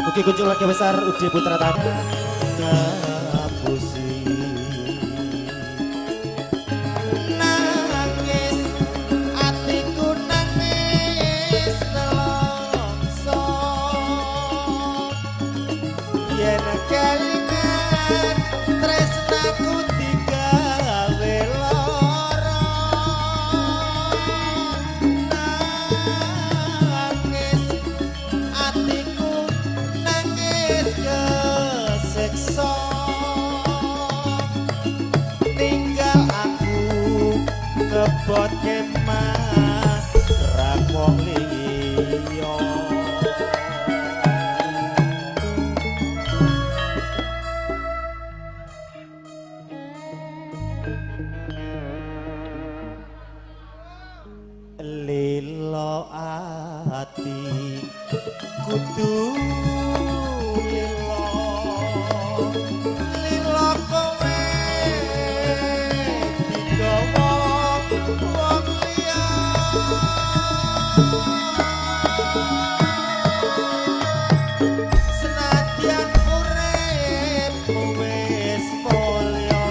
Mugi kunjung keluarga besar Udi Putra Tani ngapusi nangis atiku nangis nelongso yen kelingan tresnaku digawe lara nangis atiku nangis keseksa tinggal aku ngebot kemah ramong liya lilo ati kudu lilo lilo kowe digawa wong liya senadyan uripmu wis mulya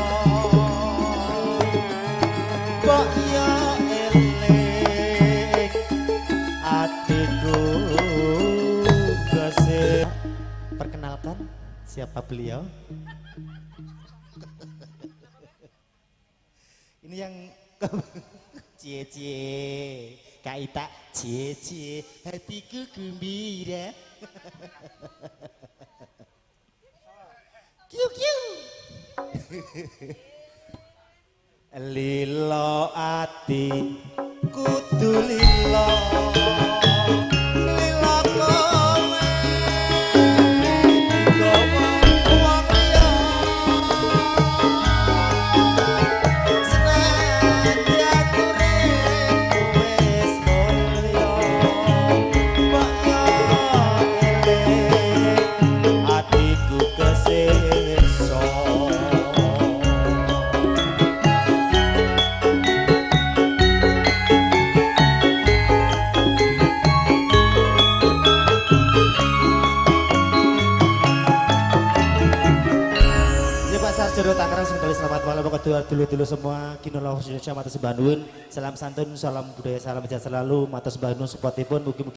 kok ya eling atiku gesih. Perkenalkan siapa beliau? Ini yang cie-cie Kak Ita cie-cie hatiku gembira kiu-kiu lilo ati kudu lilo lilo kowe digawa wong liya senadyan uripmu wis mulya mbok yo eling atiku kesiksa. Sarjana Tangerang sekali selamat malam kedua dulu semua kinullah Indonesia matur sembah nuwun salam santun salam budaya salam sejahtera selalu matur sembah nuwun supportipun mugi